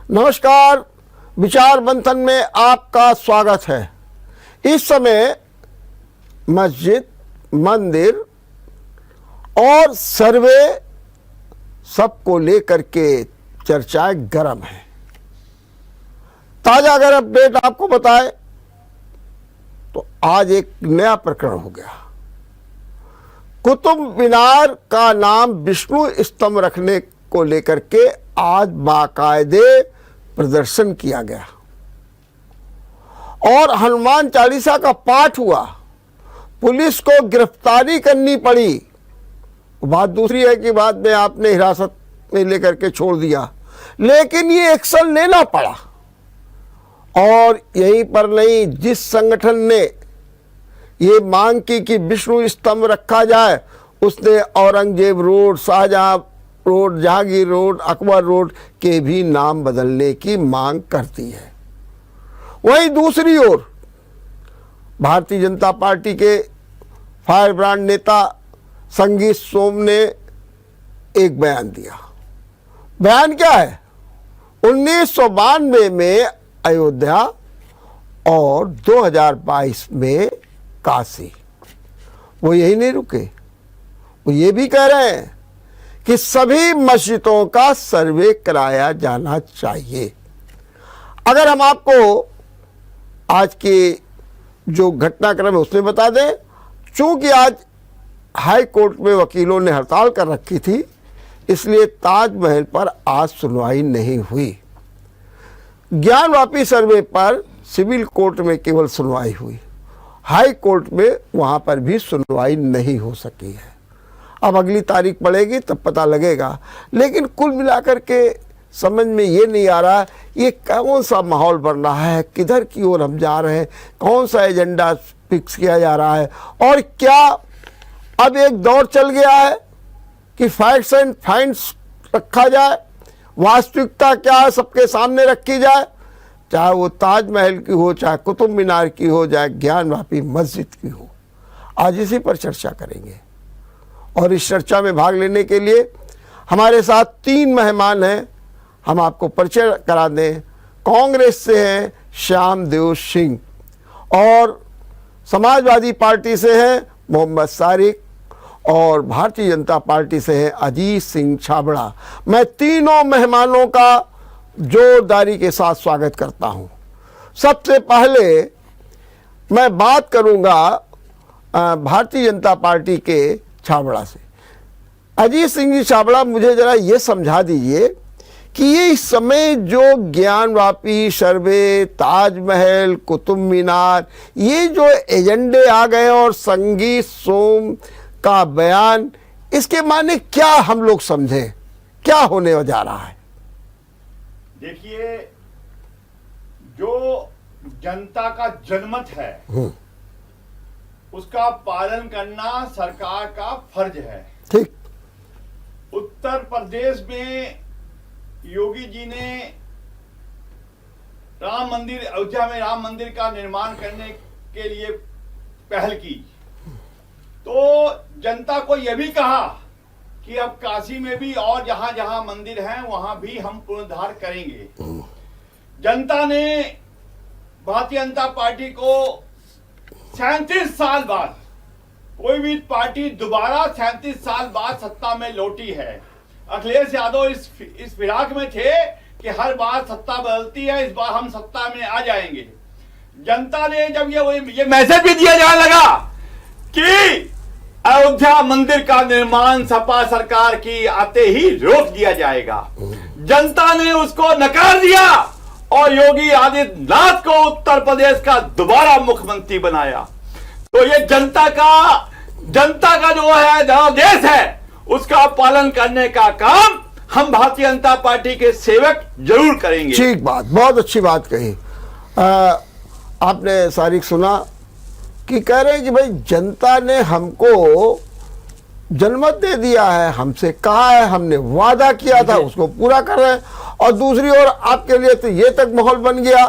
नमस्कार, विचार मंथन में आपका स्वागत है। इस समय मस्जिद, मंदिर और सर्वे सबको लेकर के चर्चाएं गर्म है। ताजा अगर अपडेट आपको बताए तो आज एक नया प्रकरण हो गया। कुतुब मीनार का नाम विष्णु स्तंभ रखने को लेकर के आज बाकायदे प्रदर्शन किया गया और हनुमान चालीसा का पाठ हुआ। पुलिस को गिरफ्तारी करनी पड़ी। बात दूसरी है कि बाद में आपने हिरासत में लेकर के छोड़ दिया, लेकिन ये एक्शन लेना पड़ा। और यहीं पर नहीं, जिस संगठन ने ये मांग की कि विष्णु स्तंभ रखा जाए, उसने Aurangzeb road, Shahjahan road, Jahangir road, Akbar road के भी नाम बदलने की मांग करती है। वहीं दूसरी ओर भारतीय जनता पार्टी के फायर ब्रांड नेता संगीत सोम ने एक बयान दिया। बयान क्या है? 1992 में अयोध्या और 2022 में काशी। वो यही नहीं रुके, वो ये भी कह रहे हैं कि सभी मस्जिदों का सर्वे कराया जाना चाहिए। अगर हम आपको आज के जो घटनाक्रम है उसमें बता दें, चूंकि आज हाई कोर्ट में वकीलों ने हड़ताल कर रखी थी, इसलिए ताजमहल पर आज सुनवाई नहीं हुई। ज्ञानवापी सर्वे पर सिविल कोर्ट में केवल सुनवाई हुई, हाई कोर्ट में वहां पर भी सुनवाई नहीं हो सकी है। अब अगली तारीख पड़ेगी तब पता लगेगा। लेकिन कुल मिलाकर के समझ में ये नहीं आ रहा ये कौन सा माहौल बन रहा है, किधर की ओर हम जा रहे हैं, कौन सा एजेंडा फिक्स किया जा रहा है, और क्या अब एक दौर चल गया है कि फैक्ट्स एंड फाइंड्स रखा जाए, वास्तविकता क्या है सबके सामने रखी जाए, चाहे वो ताजमहल की हो, चाहे कुतुब मीनार की हो, चाहे ज्ञानवापी मस्जिद की हो। आज इसी पर चर्चा करेंगे और इस चर्चा में भाग लेने के लिए हमारे साथ 3 मेहमान हैं। हम आपको परिचय करा दें। कांग्रेस से हैं श्यामदेव सिंह और समाजवादी पार्टी से हैं मोहम्मद सारिक और भारतीय जनता पार्टी से हैं अजीत सिंह छाबड़ा। मैं तीनों मेहमानों का जोरदारी के साथ स्वागत करता हूं। सबसे पहले मैं बात करूंगा भारतीय जनता पार्टी के छाबड़ा से। अजीत सिंह जी छाबड़ा, मुझे जरा ये समझा दीजिए कि ये इस समय जो ज्ञानवापी सर्वे, ताजमहल, कुतुब मीनार, ये जो एजेंडे आ गए और संगीत सोम का बयान, इसके माने क्या हम लोग समझें, क्या होने जा रहा है? देखिए, जो जनता का जनमत है उसका पालन करना सरकार का फर्ज है। ठीक। उत्तर प्रदेश में योगी जी ने राम मंदिर, अयोध्या में राम मंदिर का निर्माण करने के लिए पहल की, तो जनता को यह भी कहा कि अब काशी में भी और जहां जहां मंदिर हैं वहां भी हम पुनरुद्धार करेंगे। जनता ने भारतीय जनता पार्टी को 37 साल बाद, कोई भी पार्टी दोबारा 37 साल बाद सत्ता में लौटी है। अखिलेश यादव इस फिराक में थे कि हर बार सत्ता बदलती है, इस बार हम सत्ता में आ जाएंगे। जनता ने जब ये मैसेज भी दिया जाने लगा कि अयोध्या मंदिर का निर्माण सपा सरकार की आते ही रोक दिया जाएगा, जनता ने उसको नकार दिया और योगी आदित्यनाथ को उत्तर प्रदेश का दोबारा मुख्यमंत्री बनाया। तो ये जनता का जो है जनादेश है उसका पालन करने का काम हम भारतीय जनता पार्टी के सेवक जरूर करेंगे। ठीक बात, बहुत अच्छी बात कही। आपने सारिक सुना कि कह रहे हैं कि भाई जनता ने हमको जनमत दे दिया है, हमसे कहा है, हमने वादा किया था, उसको पूरा कर रहे हैं। और दूसरी ओर आपके लिए तो ये तक माहौल बन गया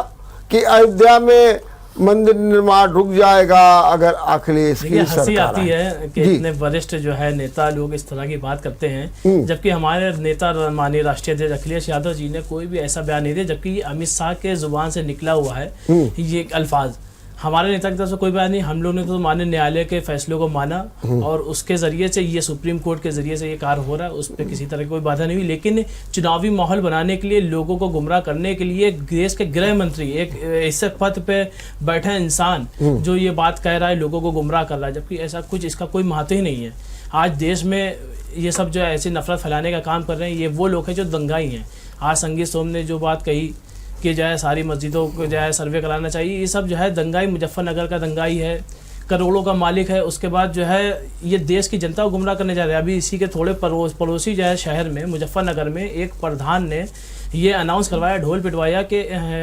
कि अयोध्या में मंदिर निर्माण रुक जाएगा अगर अखिलेश की हंसी सरकार आती आए। है कि जी। इतने वरिष्ठ जो है नेता लोग इस तरह की बात करते हैं, जबकि हमारे नेता माननीय राष्ट्रीय अध्यक्ष अखिलेश यादव जी ने कोई भी ऐसा बयान नहीं दिया, जबकि ये अमित शाह के जुबान से निकला हुआ है ये अल्फाज। हमारे नेता की तरफ से कोई बयान नहीं, हम लोग ने तो माननीय न्यायालय के फैसलों को माना और उसके जरिए से ये सुप्रीम कोर्ट के जरिए से ये कार्य हो रहा है, उस पर किसी तरह की कोई बाधा नहीं हुई। लेकिन चुनावी माहौल बनाने के लिए, लोगों को गुमराह करने के लिए देश के गृह मंत्री, एक ऐसे पद पे बैठा इंसान जो ये बात कह रहा है, लोगों को गुमराह कर रहा है, जबकि ऐसा कुछ इसका कोई महत्व ही नहीं है। आज देश में ये सब जो है ऐसी नफरत फैलाने का काम कर रहे हैं, ये वो लोग हैं जो दंगाई हैं। आज संगीत सोम ने जो बात कही कि जो है सारी मस्जिदों को जो है सर्वे कराना चाहिए, ये सब जो है दंगाई, मुजफ्फरनगर का दंगाई है, करोड़ों का मालिक है। उसके बाद जो है ये देश की जनता को गुमराह करने जा रहे हैं। अभी इसी के थोड़े पड़ोसी जो है शहर में, मुजफ्फरनगर में, एक प्रधान ने ये अनाउंस करवाया, ढोल पिटवाया कि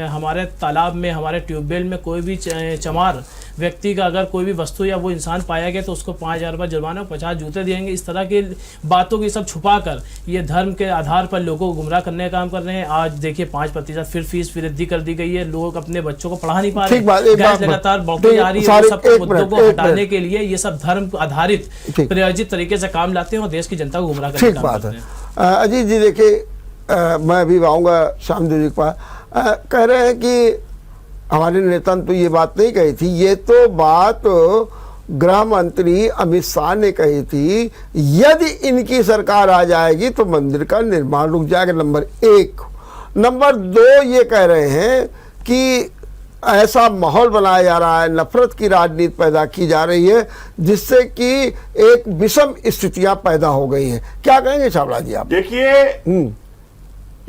हमारे तालाब में, हमारे ट्यूबवेल में कोई भी चमार व्यक्ति का अगर कोई भी वस्तु या वो इंसान पाया गया तो उसको 5,000 रुपये जुर्माना, 50 जूते देंगे। इस तरह की बातों की सब छुपा कर ये धर्म के आधार पर लोगों को गुमराह करने का काम कर रहे हैं। आज देखिए 5% फिर फीस वृद्धि कर दी गई है, लोग अपने बच्चों को पढ़ा नहीं पा रहे, गैस लगातार बढ़ती जा रही है। सब मुद्दों को हटाने के लिए ये सब धर्म आधारित प्रायोजित तरीके से काम लाते हैं और देश की जनता को गुमराह करने का काम करते हैं। अजीत जी देखिए, मैं अभी आऊँगा श्यामदेव जी के पास, कह रहे हैं कि हमारे नेता ने तो ये बात नहीं कही थी, ये तो बात गृह मंत्री अमित शाह ने कही थी, यदि इनकी सरकार आ जाएगी तो मंदिर का निर्माण रुक जाएगा, नंबर 1। नंबर 2 ये कह रहे हैं कि ऐसा माहौल बनाया जा रहा है, नफरत की राजनीति पैदा की जा रही है, जिससे कि एक विषम स्थितियां पैदा हो गई हैं। क्या कहेंगे छाबड़ा जी आप? देखिए,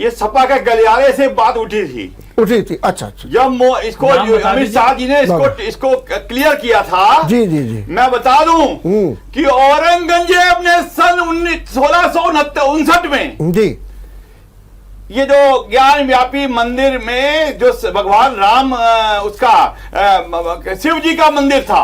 ये सपा के गलियारे से बात उठी थी। अच्छा। जब इसको अमित शाह जी ने इसको क्लियर किया था, जी मैं बता दूं कि औरंगजेब ने सन 1659 में जी ये जो ज्ञान व्यापी मंदिर में जो भगवान राम उसका शिव जी का मंदिर था,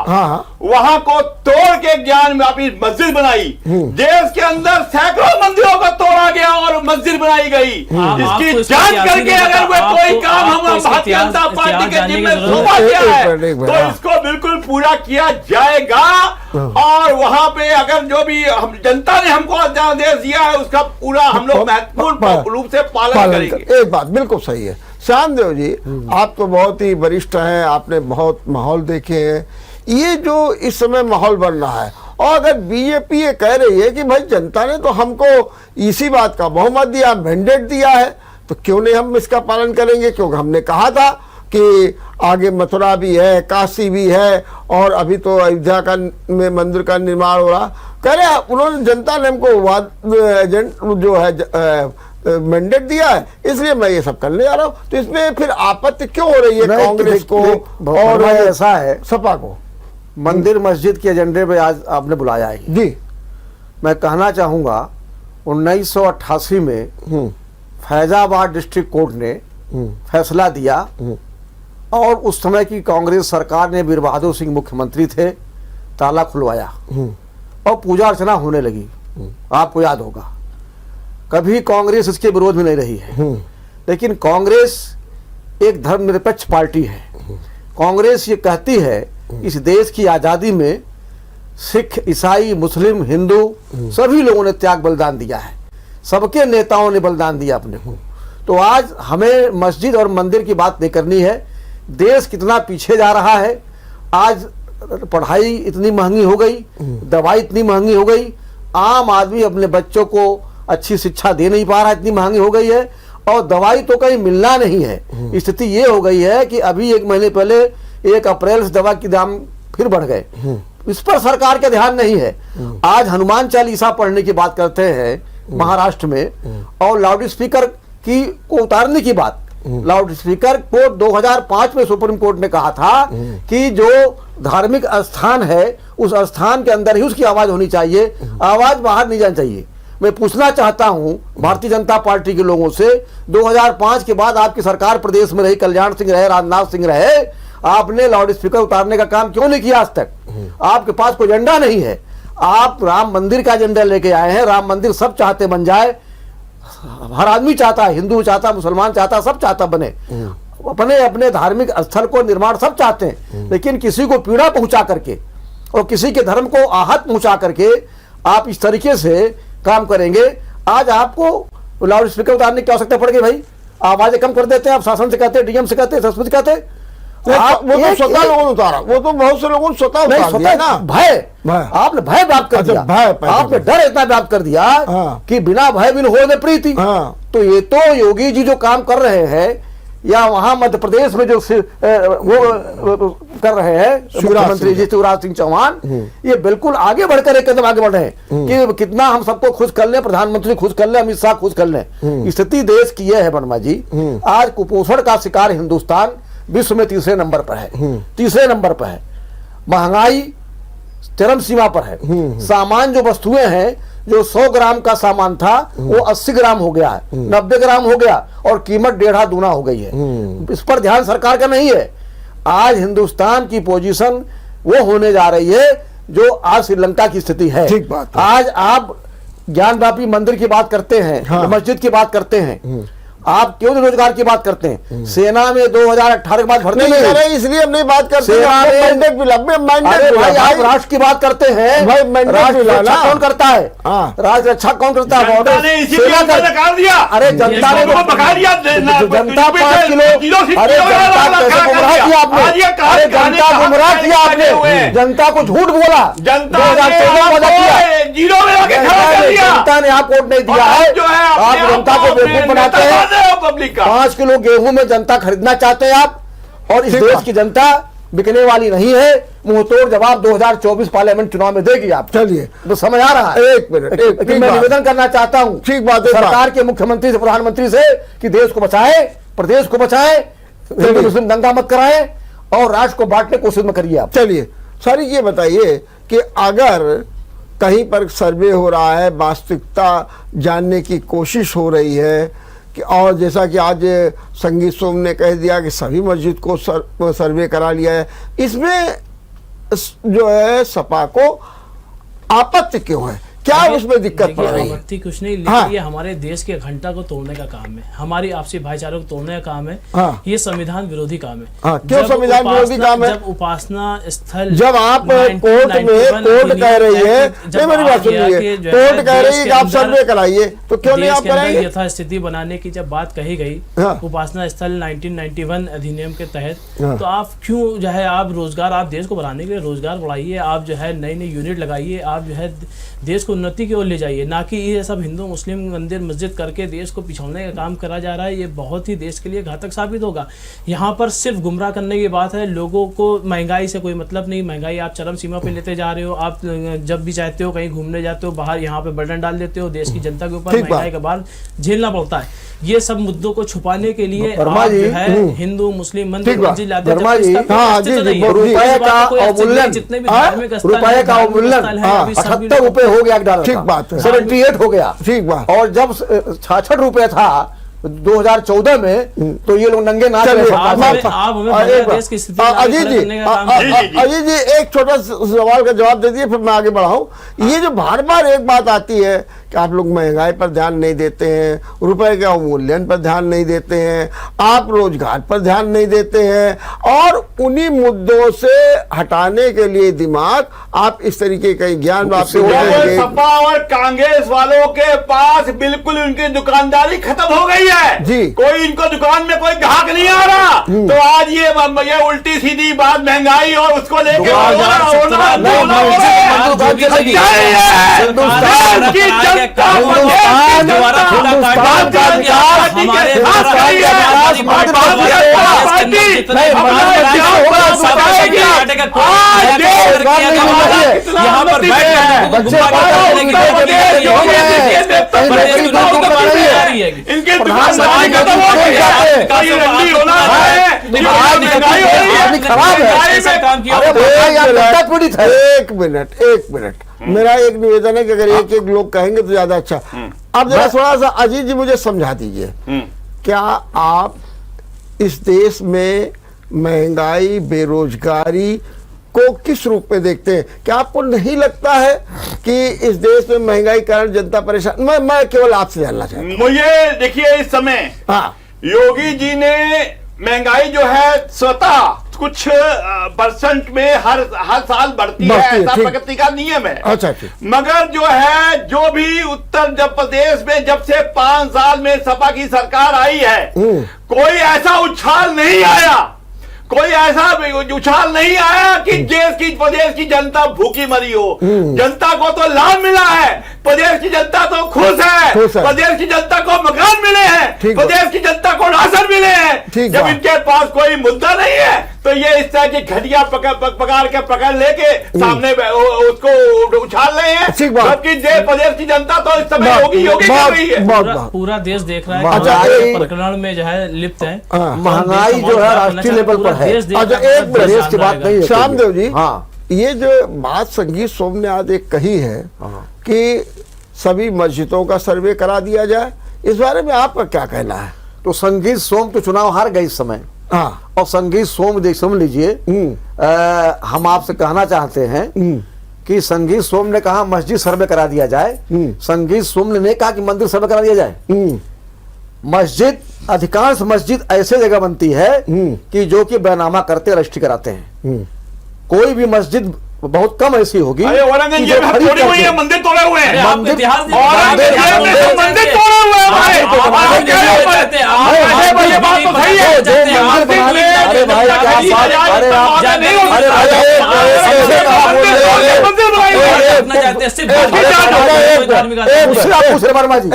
वहां को तोड़ के ज्ञान व्यापी मस्जिद बनाई। देश के अंदर सैकड़ों मंदिरों को तोड़ा गया और मस्जिद बनाई गई। इसकी जांच करके अगर वो कोई काम हम भारतीय जनता पार्टी के जिम्मे सौंपा गया है तो इसको बिल्कुल पूरा किया जाएगा। और वहां पे अगर जो भी जनता ने हमको आदेश दिया है उसका पूरा हम लोग महत्वपूर्ण रूप से पालन करेंगे। एक बात बिल्कुल सही है। श्यामदेव जी, आप तो बहुत ही वरिष्ठ हैं, आपने बहुत माहौल देखे हैं। ये जो इस समय माहौल बन रहा है, और अगर बीजेपी ये कह रही है कि भाई जनता ने तो हमको इसी बात का बहुमत दिया, मैंडेट दिया है, तो क्यों नहीं हम इसका पालन करेंगे? क्योंकि हमने कहा था कि आगे मथुरा भी है, काशी भी है, और अभी तो अयोध्या का में मंदिर का निर्माण हो रहा। कह रहे उन्होंने, जनता ने हमको जो है मैंडेट दिया है, इसलिए मैं ये सब करने जा रहा हूँ। तो इसमें फिर आपत्ति क्यों हो रही है कांग्रेस को और ऐसा है सपा को? मंदिर मस्जिद के एजेंडे पे आज आपने बुलाया है जी। मैं कहना चाहूंगा 1988 में फैजाबाद डिस्ट्रिक्ट कोर्ट ने फैसला दिया और उस समय की कांग्रेस सरकार ने वीर बहादुर सिंह मुख्यमंत्री थे, ताला खुलवाया और पूजा अर्चना होने लगी। आपको याद होगा, कभी कांग्रेस इसके विरोध में नहीं रही है। लेकिन कांग्रेस एक धर्मनिरपेक्ष पार्टी है। कांग्रेस ये कहती है इस देश की आज़ादी में सिख, ईसाई, मुस्लिम, हिंदू सभी लोगों ने त्याग बलिदान दिया है, सबके नेताओं ने बलिदान दिया अपने को। तो आज हमें मस्जिद और मंदिर की बात नहीं करनी है। देश कितना पीछे जा रहा है, आज पढ़ाई इतनी महंगी हो गई, दवाई इतनी महंगी हो गई, आम आदमी अपने बच्चों को अच्छी शिक्षा दे नहीं पा रहा, इतनी महंगी हो गई है, और दवाई तो कहीं मिलना नहीं है। स्थिति ये हो गई है कि अभी 1 महीने पहले 1 अप्रैल से दवा के दाम फिर बढ़ गए। इस पर सरकार का ध्यान नहीं है। आज हनुमान चालीसा पढ़ने की बात करते हैं महाराष्ट्र में, और लाउड स्पीकर की को उतारने की बात, लाउड स्पीकर को 2005 में सुप्रीम कोर्ट ने कहा था कि जो धार्मिक स्थान है उस स्थान के अंदर ही उसकी आवाज होनी चाहिए, आवाज बाहर नहीं जानी चाहिए। मैं पूछना चाहता हूं भारतीय जनता पार्टी के लोगों से, 2005 के बाद आपकी सरकार प्रदेश में रही, कल्याण सिंह रहे, राजनाथ सिंह रहे, आपने लाउड स्पीकर उतारने का काम क्यों नहीं किया आज तक? आपके पास कोई एजेंडा नहीं है। आप राम मंदिर का एजेंडा लेके आए हैं। राम मंदिर सब चाहते बन जाए, हर आदमी चाहता है, हिंदू चाहता, मुसलमान चाहता, सब चाहता बने। अपने अपने धार्मिक स्थल को निर्माण सब चाहते हैं, लेकिन किसी को पीड़ा पहुंचा करके और किसी के धर्म को आहत पहुंचा करके आप इस तरीके से काम करेंगे। आज आपको लाउड स्पीकर उतारने की आवश्यकता पड़ गई भाई, आवाजें कम कर देते हैं आप, शासन से कहते हैं, डीएम से कहते हैं, संस्कृति कहते हैं। वो तो स्वतः लोगों ने उतारा, वो तो बहुत से लोगों ने स्वतः उतार दिया ना। भय, आपने भय व्याप्त कर दिया, आपने डर इतना व्याप्त कर दिया कि बिना भय बिन होए न प्रीति। तो ये तो योगी जी जो काम कर रहे हैं, या वहां मध्य प्रदेश में जो वो कर रहे हैं मुख्यमंत्री जी शिवराज सिंह चौहान, ये बिल्कुल आगे बढ़कर एक कदम आगे बढ़ रहे हैं कि कितना हम सबको खुश कर लें, प्रधानमंत्री खुश कर लें, अमित शाह खुश कर लें। स्थिति देश की यह है वर्मा जी, आज कुपोषण का शिकार हिंदुस्तान विश्व में तीसरे नंबर पर है, तीसरे नंबर पर है। महंगाई चरम सीमा पर है। सामान जो वस्तुएं हैं, जो 100 ग्राम का सामान था वो 80 ग्राम हो गया है, 90 ग्राम हो गया, और कीमत 1.5 दूना हो गई है। इस पर ध्यान सरकार का नहीं है। आज हिंदुस्तान की पोजीशन वो होने जा रही है जो आज श्रीलंका की स्थिति है। ठीक बात है। आज आप ज्ञानवापी मंदिर की बात करते हैं, मस्जिद की बात करते हैं, आप क्यों रोजगार की बात करते हैं? सेना में 2018 के बाद भर्ती नहीं कर रहे, इसलिए हम नहीं बात करते हैं। आप राष्ट्र की बात करते हैं भाई, राष्ट्र रक्षा कौन करता है? राष्ट्र रक्षा कौन करता है? जनता ने इसीलिए नकार दिया। अरे जनता ने भगा दिया, जनता 5 किलो, अरे जनता कैसे गुमराह किया आपने? अरे जनता गुमराह किया आपने, जनता को झूठ बोला, जनता ने आप वोट नहीं दिया है, आप जनता को बेवकूफ बनाते हैं। पब्लिक का 5 किलो गेहूं में जनता खरीदना चाहते हैं आप, और इस देश की जनता बिकने वाली नहीं है। मुंहतोड़ जवाब 2024 पार्लियामेंट चुनाव में देगी आप। चलिए, तो समझ आ रहा है। एक मिनट, लेकिन मैं निवेदन करना चाहता हूं ठीक बात है सरकार के मुख्यमंत्री से, प्रधानमंत्री से, कि देश को बचाए, प्रदेश को बचाए, हिंदू मुस्लिम दंगा मत कराए और राष्ट्र को बांटने की कोशिश में करिए आप। चलिए सर, ये बताइए कि अगर कहीं पर सर्वे हो रहा है, वास्तविकता जानने की कोशिश हो रही है कि, और जैसा कि आज संगीत सोम ने कह दिया कि सभी मस्जिद को सर्वे करा लिया है, इसमें जो है सपा को आपत्ति क्यों है? क्या उसमें दिक्कत पड़ रही है? आपत्ति कुछ नहीं, लेकिन ये हमारे देश के घंटा को तोड़ने का काम है, हमारी आपसी भाईचारे को तोड़ने का काम है। ये संविधान विरोधी काम है। क्यों संविधान विरोधी काम है? जब उपासना स्थल, जब आप कोर्ट में, कोर्ट कह रही है, नहीं मेरी बात सुनिए, कोर्ट कह रही है कि आप सर्वे कराइए, तो क्यों नहीं आप कराएंगे? यथास्थिति बनाने की जब बात कही गई उपासना स्थल 1991 अधिनियम के तहत, तो आप क्यों जो है, आप रोजगार, आप देश को बढ़ाने के लिए रोजगार बढ़ाइए, आप जो है नई नई यूनिट लगाइए, आप जो है देश को उन्नति की ओर ले जाइए, ना कि ये सब हिंदू मुस्लिम मंदिर मस्जिद करके देश को पिछोड़ने का काम करा जा रहा है। ये बहुत ही देश के लिए घातक साबित होगा। यहाँ पर सिर्फ गुमराह करने की बात है। लोगों को महंगाई से कोई मतलब नहीं, महंगाई आप चरम सीमा पे लेते जा रहे हो। आप जब भी चाहते हो कहीं घूमने जाते हो, बाहर यहाँ पे बर्डन डाल देते हो, देश की जनता के ऊपर महंगाई का भार झेलना पड़ता है। ये सब मुद्दों को छुपाने के लिए आप जो है हिंदू मुस्लिम मंदिर मस्जिद लाते हैं। रुपए का अवमूल्यन, रुपए का अवमूल्यन 78 रुपए हो गया डॉलर। ठीक बात है, 78 हो गया। ठीक बात। और जब 66 रुपए था 2014 में, तो ये लोग नंगे नाच रहे। अजीत जी एक छोटा सवाल का जवाब दे दिए, फिर मैं आगे बढ़ाऊं। ये जो बार बार एक बात आती है कि आप लोग महंगाई पर ध्यान नहीं देते हैं, रुपए के अवमूल्यन पर ध्यान नहीं देते हैं, आप रोजगार पर ध्यान नहीं देते हैं, और उन्हीं मुद्दों से हटाने के लिए दिमाग आप इस तरीके का ज्ञान सपा और कांग्रेस वालों के पास बिल्कुल उनकी दुकानदारी खत्म हो गई है जी। कोई इनको दुकान में कोई ग्राहक नहीं आ रहा। तो आज ये उल्टी सीधी बात महंगाई और उसको लेकर यहाँ पर एक मिनट मेरा एक निवेदन है कि अगर एक एक लोग कहेंगे तो ज्यादा अच्छा। अब जरा थोड़ा सा अजीत जी मुझे समझा दीजिए, क्या आप इस देश में महंगाई बेरोजगारी को किस रूप में देखते हैं? क्या आपको नहीं लगता है कि इस देश में महंगाई के कारण जनता परेशान? मैं केवल आपसे जानना चाहता हूं। मुझे देखिए, इस समय योगी जी ने महंगाई जो है स्वतः कुछ परसेंट में हर साल बढ़ती है, ऐसा ठीक। प्रकृति का नियम है। अच्छा ठीक। मगर जो है, जो भी उत्तर प्रदेश में जब से 5 साल में सपा की सरकार आई है, कोई ऐसा उछाल नहीं आया, कोई ऐसा उछाल नहीं आया कि प्रदेश की जनता भूखी मरी हो। जनता को तो लाभ मिला है, प्रदेश की जनता तो खुश है, प्रदेश की जनता को मकान मिले हैं, प्रदेश की जनता को राशन मिले हैं। जब इनके पास कोई मुद्दा नहीं है तो ये इस तरह की घटिया पकड़ लेके सामने उसको उछाल रहे हैं, जबकि प्रदेश की जनता तो इस समय योगी कर रही है। पूरा देश देख रहा है कि प्रकरण में जो है लिप्त है, महंगाई जो है राष्ट्रीय लेवल पर है। अच्छा एक प्रदेश की बात नहीं है श्यामदेव जी, हाँ, ये जो बात संगीत सोम ने आज एक कही है कि सभी मस्जिदों का सर्वे करा दिया जाए, इस बारे में आपका क्या कहना है? तो संगीत सोम तो चुनाव हार गए इस समय, हाँ, और संगीत सोम देख सुन लीजिए, हम आपसे कहना चाहते हैं कि संगीत सोम ने कहा मस्जिद सर्वे करा दिया जाए, संगीत सोम ने नहीं कहा कि मंदिर सर्वे करा दिया जाए। मस्जिद, अधिकांश मस्जिद ऐसे जगह बनती है कि जो कि बैनामा करते, रजिस्ट्री कराते हैं। कोई भी मस्जिद बहुत कम ऐसी होगी। औरंगजेब तोड़े हुए हैं, मंदिर तोड़े हुए हैं, मंदिर तोड़े हुए हैं भाई। ये बात तो सही है। अरे भाई क्या वर्मा जी,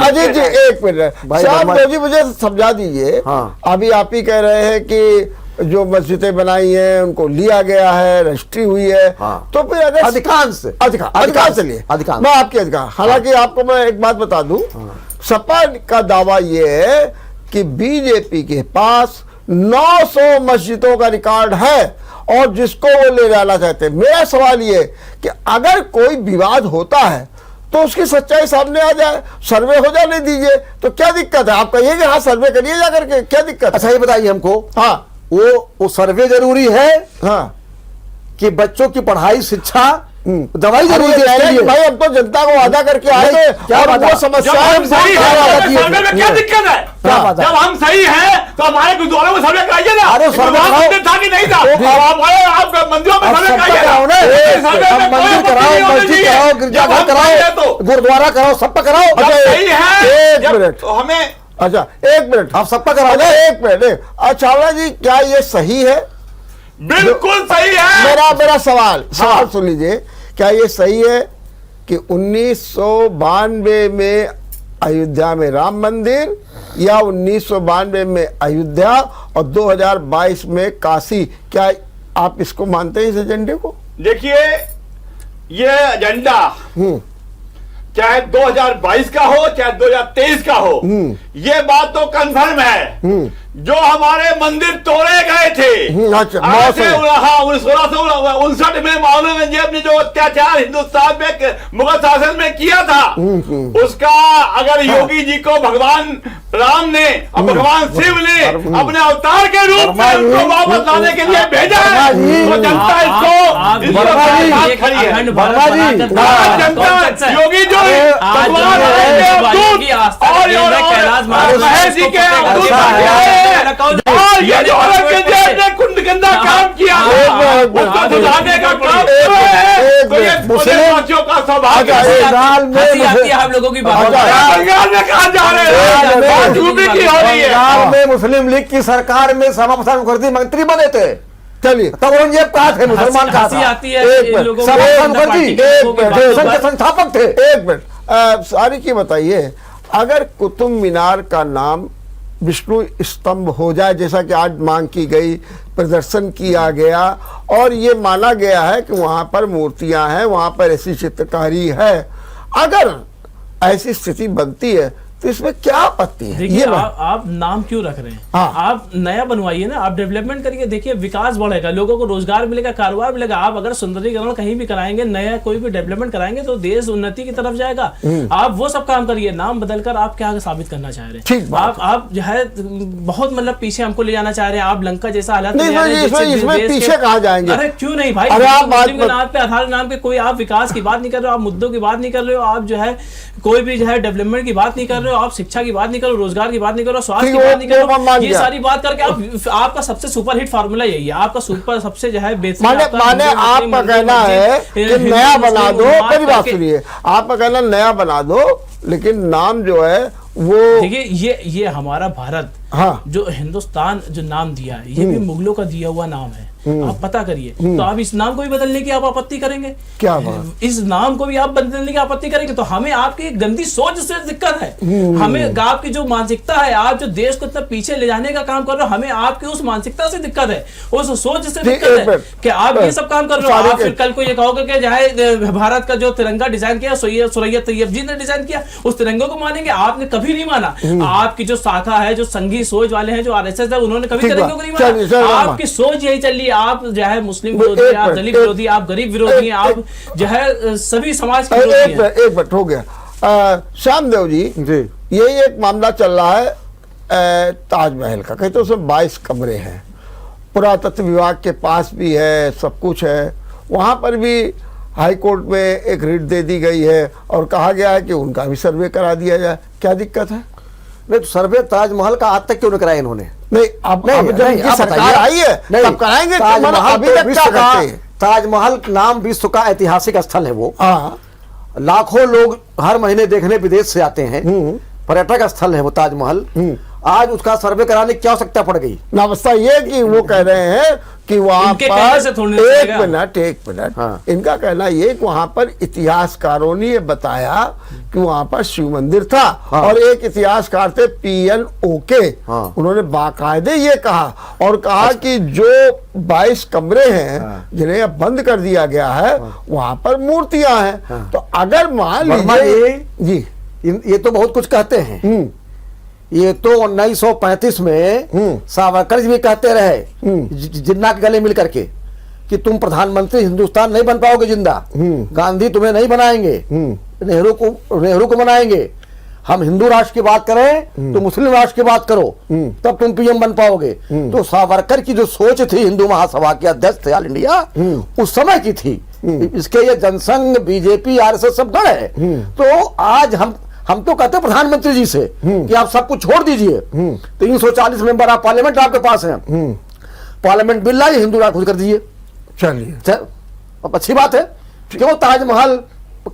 अजीत जी एक मिनट, श्यामदेव जी मुझे समझा दीजिए। हाँ। अभी आप ही कह रहे हैं कि जो मस्जिदें बनाई हैं उनको लिया गया है, रजिस्ट्री हुई है, हाँ। तो फिर अगर अधिकांश से लिए मैं आपके अधिकार, हालांकि आपको मैं एक बात बता दूं, सपा का दावा ये है कि बीजेपी के पास 900 मस्जिदों का रिकॉर्ड है और जिसको वो ले जाना चाहते हैं। मेरा सवाल ये कि अगर कोई विवाद होता है तो उसकी सच्चाई सामने आ जाए, सर्वे हो जाने दीजिए, तो क्या दिक्कत है? आप कहिए कि हाँ सर्वे करिए जाकर के, क्या दिक्कत है? अच्छा ये बताइए हमको, हाँ वो सर्वे जरूरी है, हाँ, कि बच्चों की पढ़ाई, शिक्षा, दवाई जरूरी है? भाई हम तो जनता को वादा करके आए थे, क्या और वादा? वो समस्या सर्वे में क्या दिक्कत है? जब हम सही हैं तो हमारे गुरुद्वारों में सर्वे कराइए ना। अरे सर्वे मंदिर था कि नहीं था? आप मंदिरों में सर्वे कराइए कराओ ना, मंदिर कराओ, मस्जिद कराओ, गिरजाघर कराओ, गुरुद्वारा कराओ, सब पे कराओ। सही है, एक मिनट, हमें अच्छा एक मिनट, आप सब पे कराओगे? एक मिनट, चावला जी क्या ये सही है? बिल्कुल सही है। मेरा सवाल सुन लीजिए, क्या ये सही है कि 1992 में अयोध्या में राम मंदिर या 1992 में अयोध्या और 2022 में काशी, क्या आप इसको मानते हैं इस एजेंडे को? देखिए, ये एजेंडा चाहे 2022 का हो चाहे 2023 का हो, ये बात तो कंफर्म है। जो हमारे मंदिर तोड़े गए थे, अच्छा, 1659 में औरंगजेब ने जो अत्याचार हिंदुस्तान में मुगल शासन में किया था, उसका अगर योगी जी को भगवान राम ने और भगवान शिव ने अपने अवतार के रूप में उनको वापस लाने के लिए भेजा है, तो जनता इसको खड़ी है। जनता योगी जो भगवान और महेश जी के और ये जो औरंगजेब ने कुंडगंदा काम किया उसको सुधारने का काम है, तो ये मुसलमानों का सौभाग्य है। हम लोगों की बात बंगाल में कहा जा रहे हैं, यूपी की हो रही है। बंगाल में मुस्लिम लीग की सरकार में श्यामा प्रसाद मुखर्जी मंत्री बने थे, चलिए तब औरंगजेब कहा थे, मुसलमान कहा था, आती है एक इन मिनट, लोगों श्यामा को प्रसाद मुखर्जी संघ के संस्थापक थे। एक मिनट, सारी की बताइए, अगर कुतुब मीनार का नाम विष्णु स्तंभ हो जाए, जैसा कि आज मांग की गई, प्रदर्शन किया गया और ये माना गया है कि वहां पर मूर्तियां हैं, वहां पर ऐसी चित्रकारी है, अगर ऐसी स्थिति बनती है तो इसमें क्या आपत्ति है? देखिए ये ना- आप नाम क्यों रख रहे हैं? हाँ। आप नया बनवाइए ना, आप डेवलपमेंट करिए। देखिए विकास बढ़ेगा, लोगों को रोजगार मिलेगा, कारोबार मिलेगा। आप अगर सुंदरीकरण कहीं भी कराएंगे, नया कोई भी डेवलपमेंट कराएंगे तो देश उन्नति की तरफ जाएगा। आप वो सब काम करिए। नाम बदलकर आप क्या साबित करना चाह रहे ठीक हैं? बात आप जो है बहुत मतलब पीछे हमको ले जाना चाह रहे हैं। आप लंका जैसा हालात नहीं, ले जा रहे हैं, इसमें जिससे देश पीछे के- कहाँ जाएंगे? अरे क्यों नहीं भाई, अरे आप मुस्लिम के बात- नाम पे, आधार नाम पे कोई आप विकास की बात नहीं कर रहे हो, आप मुद्दों की बात नहीं कर रहे हो, आप जो है कोई भी जो है डेवलपमेंट की बात नहीं कर रहे हो, आप शिक्षा की बात नहीं करो, रोजगार की बात नहीं करो, स्वास्थ्य ठीक, की बात नहीं वो करो। मान ये गया। सारी बात करके आप आपका सबसे सुपरहिट फार्मूला यही है। आपका सुपर सबसे जो है बेसिक माने आपका माने हिंदू, आपका मुस्लिम, कहना है कि हिंदू, नया मुस्लिम, बना दो। उन्माद मेरी बात करके- सुनिए, आपका कहना नया बना दो, लेकिन नाम जो है वो देखिए ये हमारा भारत, हाँ। जो हिंदुस्तान जो नाम दिया है, ये भी मुगलों का दिया हुआ नाम है। आप पता करिए। तो आप इस नाम को भी बदलने की आप आपत्ति करेंगे? क्या बात? इस नाम को भी आप बदलने की आपत्ति करेंगे? तो हमें आपकी एक गंदी सोच से दिक्कत है। हमें आपकी जो मानसिकता है, आप जो देश को इतना पीछे ले जाने का काम कर रहे हो, हमें आपकी उस मानसिकता से दिक्कत है, उस सोच से दिक्कत है कि आप ये सब काम कर रहे हो। आप फिर कल को ये कहोगे कि जो भारत का जो तिरंगा डिजाइन किया सुरैया तैयब जी ने डिजाइन किया, उस तिरंगे को मानेंगे? आपने कभी नहीं माना। आपकी जो शाखा है, जो संघी सोच वाले हैं, जो आरएसएस है, उन्होंने कभी ठीक तिरंगे को नहीं माना। आपकी सोच यही चल रही है। आप जो है मुस्लिम विरोधी हैं, आप दलित विरोधी हैं, आप गरीब विरोधी हैं, आप जो है सभी समाज के विरोधी हैं। एक मिनट हो गया। श्यामदेव जी, यही एक मामला चल रहा है ताजमहल का। कहते उसमें 22 कमरे हैं, पुरातत्व विभाग के पास भी है, सब कुछ है। वहाँ पर भी हाई कोर्ट में एक रिट दे दी गई है और कहा गया है कि उनका भी सर्वे करा दिया जाए। क्या दिक्कत है? नहीं तो सर्वे ताजमहल का आज तक क्यों नहीं कराया इन्होंने? नहीं, अब जब इनकी आप सरकार बताइए। आई है नहीं, तब कराएंगे। ताजमहल अभी तो तक विश्व क्या का, करते हैं? ताजमहल नाम विश्व का ऐतिहासिक स्थल है वो। हाँ, लाखों लोग हर महीने देखने विदेश से आते हैं। पर्यटक स्थल है वो ताजमहल। आज उसका सर्वे कराने की क्या आवश्यकता पड़ गई? अवस्था ये कि वो कह रहे हैं कि वहां इनके कहने से पर थोड़ी ना चलेगा। एक मिनट हाँ। इनका कहना ये कि वहां पर इतिहासकारों ने ये बताया कि वहां पर शिव मंदिर था। हाँ। और एक इतिहासकार थे PNOK, हाँ। उन्होंने बाकायदे ये कहा और कहा कि जो 22 कमरे हैं हाँ। जिन्हें अब बंद कर दिया गया है, वहां पर मूर्तियां हैं। हाँ। तो अगर मान वर्मा लीजिए जी, ये तो बहुत कुछ कहते हैं। ये तो 1935 में सावरकर जी भी कहते रहे जिन्ना के गले मिल करके कि तुम प्रधानमंत्री हिंदुस्तान नहीं बन पाओगे जिंदा, गांधी तुम्हें नहीं बनाएंगे, नेहरू को बनाएंगे। हम हिंदू राष्ट्र की बात करें तो मुस्लिम राष्ट्र की बात करो, तब तुम पीएम बन पाओगे। तो सावरकर की जो सोच थी, हिंदू महासभा के अध्यक्ष थे ऑल इंडिया, उस समय की थी। इसके ये जनसंघ, बीजेपी, आरएसएस सब गढ़ है। तो आज हम तो कहते हैं प्रधानमंत्री जी से कि आप सब कुछ छोड़ दीजिए। 340 मेंबर ऑफ पार्लियामेंट आपके पास हैं, पार्लियामेंट बिल लाई, हिंदू राष्ट्र घोषित कर दीजिए। चलिए, अब अच्छी बात है। क्यों ताजमहल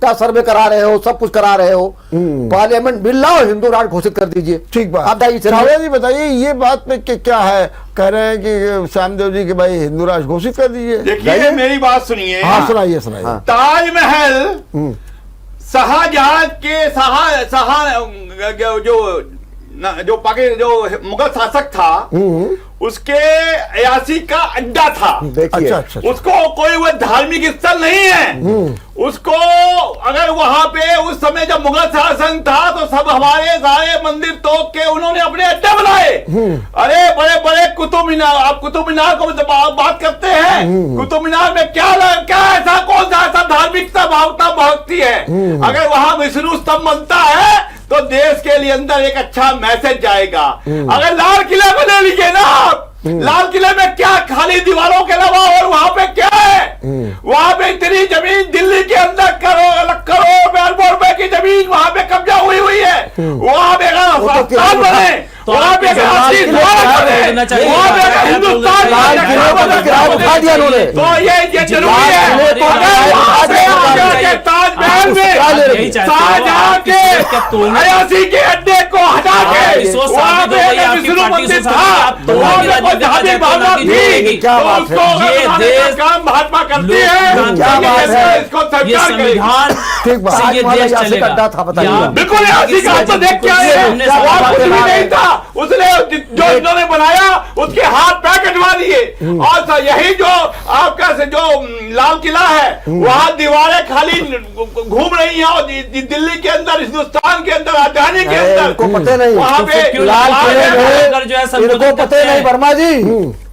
का सर्वे करा रहे हो, सब कुछ करा रहे हो? पार्लियामेंट बिल लाओ, हिंदू राष्ट्र घोषित कर दीजिए। ठीक बात। आप जाइए, चलिए। रावत जी बताइए, ये बात में क्या है? कह रहे हैं कि श्यामदेव जी के भाई हिंदू राष्ट्र घोषित कर दीजिए। देखिए मेरी बात सुनिए। हाँ, सुनाइए। हाँ। ताजमहल शाहजहां के जो मुगल शासक था, उसके अयासी का अड्डा था। देखिए, अच्छा। उसको कोई वो धार्मिक स्थल नहीं है। उसको अगर वहां पे उस समय जब मुगल शासन था तो सब हमारे सारे मंदिर तोड़ के उन्होंने अपने अड्डे बनाए। अरे बड़े बड़े कुतुब मीनार, आप कुतुब मीनार को बात करते हैं। कुतुब मीनार में क्या ऐसा कौन सा ऐसा धार्मिकता भावता भक्ति है? अगर वहां विष्णु स्तंभ बनता है तो देश के लिए अंदर एक अच्छा मैसेज जाएगा। अगर लाल किला को ले लीजिए ना आप, लाल किले में क्या खाली दीवारों के अलावा और वहां पे क्या है? वहां पे इतनी जमीन दिल्ली के अंदर करोड़ रुपए की जमीन वहां पे कब्जा हुई है। वहां पे अस्पताल बने, वहां पे हिंदुस्तान उठा दिया उन्होंने। तो ये जरूरी है। ताजमहल में शाहजहां के अयासी के अड्डे को हटा के वहां पे विष्णु मंदिर था, वहां पे कोई धार्मिक भावना थी, तो उसको काम भाजपा करती है। क्या बात है? इसको ये स्वीकार करेगी। संविधान ठीक बात। से ये आज देश वाला चलेगा। अड्डा था, बताइए। यहाँ बिल्कुल ऐसी का तो देख के आए हैं, हमने वहाँ सवाल कुछ भी किया। नहीं था, उसने जो इन्होंने बनाया उसके हाथ पैर कटवा दिए। और यही जो आपका से जो लाल किला है वहाँ दीवारें खाली घूम रही हैं, और दिल्ली के अंदर, हिंदुस्तान के अंदर, राजधानी के अंदर इनको पता नहीं, वहाँ पे क्यों लाल वहाँ किले पे में अगर जो है संबोधित इनको करते पता नहीं हैं। वर्मा जी।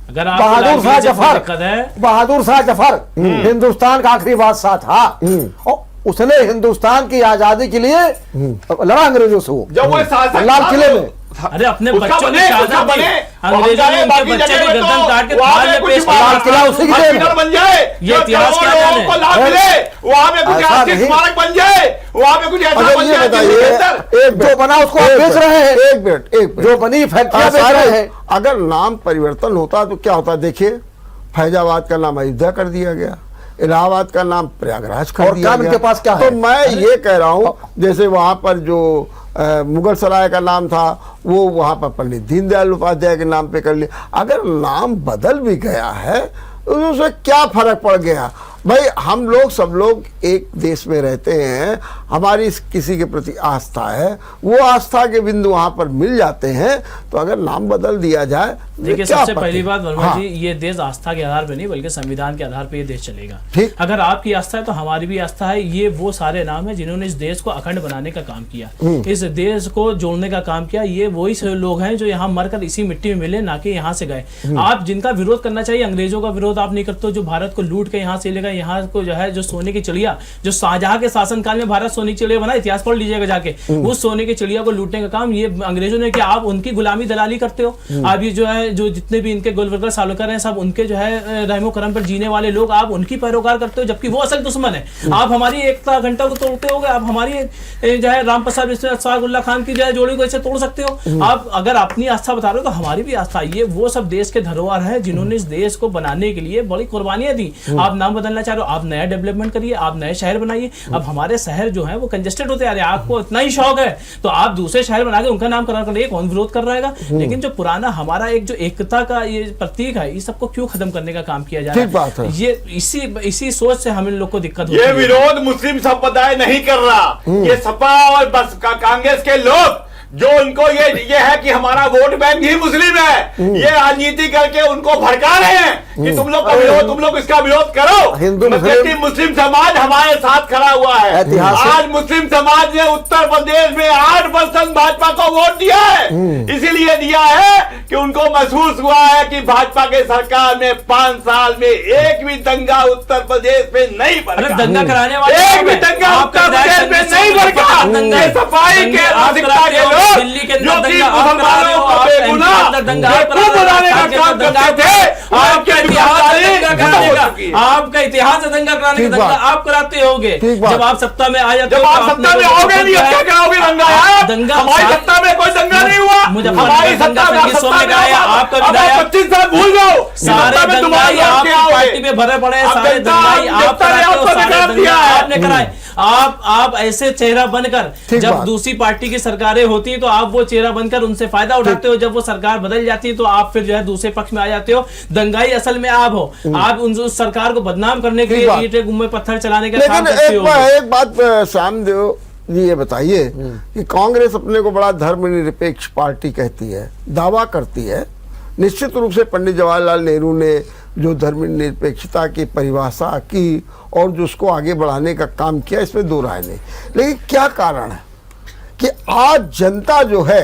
अगर आपको बहादुर लाल शाह किले से कोई जफर, दिक्कत है, बहादुर शाह जफर हिंदुस्तान का आखिरी बादशाह था, और उसने हिंदुस्तान की आजादी के लिए लड़ा अंग्रेजों से, वो जब वो शासक लाल था किले तो- में। अरे अपने उसका बच्चों की बने, शादी उसका बने। अंग्रेजों ने उनके बाकी बच्चे जगह की में गर्दन तो काट के वहाँ थाल पे में कुछ पेश लाल किया। किला उसी की देन है। हॉस्पिटल बन जाए, ये इतिहास क्या करोड़ों जाने? लोगों को लाभ मिले, वहाँ पे कुछ ऐसा ऐसे नहीं। स्मारक बन जाए, वहाँ पे कुछ ऐसा अच्छा बन ये जाए बताइए, दिल्ली के अंदर। एक जो बना उसको आप एक बेच रहे हैं। एक मिनट, एक मिनट। जो बनी फैक्ट्रियां बेच रहे हैं। अगर नाम परिवर्तन होता तो क्या होता? देखिए, फैजाबाद का नाम अयोध्या कर दिया गया, इलाहाबाद का नाम प्रयागराज कर और दिया काम गया। इनके पास क्या तो है? मैं ये कह रहा हूँ, जैसे वहां पर जो मुगल सराय का नाम था वो वहां पर पंडित दीनदयाल उपाध्याय के नाम पे कर लिया। अगर नाम बदल भी गया है तो उससे क्या फर्क पड़ गया? भाई हम लोग सब लोग एक देश में रहते हैं, हमारी किसी के प्रति आस्था है, वो आस्था के बिंदु वहां पर मिल जाते हैं, तो अगर नाम बदल दिया जाए तो देखिए, क्या सबसे पता? पहली बात वर्मा हाँ, जी, ये देश आस्था के आधार पे नहीं बल्कि संविधान के आधार पे ये देश चलेगा। ठीक। अगर आपकी आस्था है तो हमारी भी आस्था है। ये वो सारे नाम है जिन्होंने इस देश को अखंड बनाने का काम किया, इस देश को जोड़ने का काम किया। ये वही लोग हैं जो यहाँ मरकर इसी मिट्टी में मिले, ना कि यहाँ से गए। आप जिनका विरोध करना चाहिए, अंग्रेजों का विरोध आप नहीं करते हो, जो भारत को लूट के यहाँ से ले गए, यहाँ को जो है जो सोने की चिड़िया, जो शाहजहां के शासनकाल में भारत सोने की चिड़िया बना, इतिहास पढ़ लीजिएगा जाके, उस सोने की चिड़िया को लूटने का काम ये अंग्रेजों ने किया। आप उनकी गुलामी दलाली करते हो। आप ये जो है जो जितने भी इनके गोलवर्कर सालुकर हैं, सब उनके जो है रहमो करम पर जीने वाले लोग, आप उनकी पैरोकार करते हो, जबकि वो असल दुश्मन है। आप हमारी एकता घंटा को तोड़ते होगे, आप हमारी जो है राम प्रसाद अशफाकुल्लाह खान की जो है जोड़ी को ऐसे तोड़ सकते हो। आप अगर अपनी आस्था बता रहे हो तो हमारी भी आस्था। ये वो सब देश के धरोहर है जिन्होंने इस देश को बनाने के लिए बड़ी कुर्बानियां दी। आप नाम बदलना चाह रहे हो, आप नया डेवलपमेंट करिए, आप नए शहर बनाइए। अब हमारे शहर जो है वो कंजेस्टेड होते आ रहे हैं। आपको इतना ही शौक है तो आप दूसरे शहर बना के उनका नाम करार करिए, कौन विरोध कर रहा है? लेकिन जो पुराना हमारा एक जो एकता का ये प्रतीक है, इस सबको क्यों खत्म करने का काम किया जा रहा है? ठीक बात है। ये इसी सोच से हम इन लोग को दिक्कत होती ये है। विरोध मुस्लिम संप्रदाय नहीं कर रहा, ये सपा और बस कांग्रेस के लोग जो उनको ये है कि हमारा वोट बैंक ही मुस्लिम है, ये राजनीति करके उनको भड़का रहे हैं कि तुम लोग का विरोध, तुम लोग इसका विरोध करो। हिंदू मुस्लिम समाज हमारे साथ खड़ा हुआ है। ऐतिहासिक- आज मुस्लिम समाज ने उत्तर प्रदेश में 8% भाजपा को वोट दिया है। इसीलिए दिया है कि उनको महसूस हुआ है कि भाजपा के सरकार में 5 साल में एक भी दंगा उत्तर प्रदेश में नहीं अरे बना। दंगा कराने वाले एक लोग भी हैं। दंगा आप उत्तर कर रहे हैं प्रदेश में संघर्ष नहीं का बना। दंगा। ये सफाई के दंगे आप मानसिकता कराते के हो, लोग दिल्ली के अंदर जो कि दंगा आप करा रहे मुसलमानों हो, को आप बेगुनाह एमपी के अंदर दंगा आप करा बेवकूफ रहे हो, बनाने का राज्य काम में दंगा करते थे। आपका इतिहास है दंगा कराने का, चुकी है। आपका इतिहास है दंगा कराने का। ठीक दंगा बात। आप कराते होगे ठीक बात। जब आप सत्ता में आ जाते जब हो। आप सत्ता में आओगे नहीं, अब क्या कराओगे दंगा यार? दंगा हमारी सत्ता में कोई दंगा नहीं हुआ। हमारी सत्ता में संगीत में आया, आपका अब विधायक 25 साल भूल जाओ। सारे सत्ता में दोबारा दंगाई लौट के आपकी आओगे। पार्टी में भरे पड़े हैं, अब सारे जनता- दंगाई आप जनता ने कराते हो, आपको सारे अधिकार दंगा दिया है। आपने कराए। आप ऐसे चेहरा बनकर ठीक जब बात। दूसरी पार्टी की सरकारें होती हैं तो आप वो चेहरा बनकर उनसे फायदा उठाते हो। जब वो सरकार बदल जाती है तो आप फिर जो है दूसरे पक्ष में आ जाते हो। दंगाई असल में आप हो। आप उस सरकार को बदनाम करने के ठीक बात। लिए ईंटें गुम्मे पत्थर चलाने का काम लेकिन करते हो। एक बात श्यामदेव जी ये बताइए कि कांग्रेस अपने को बड़ा धर्मनिरपेक्ष पार्टी कहती है, दावा करती है। निश्चित रूप से पंडित जवाहरलाल नेहरू ने जो धर्मनिरपेक्षता की परिभाषा की और जो उसको आगे बढ़ाने का काम किया, इसमें दो राय नहीं। लेकिन क्या कारण है कि आज जनता जो है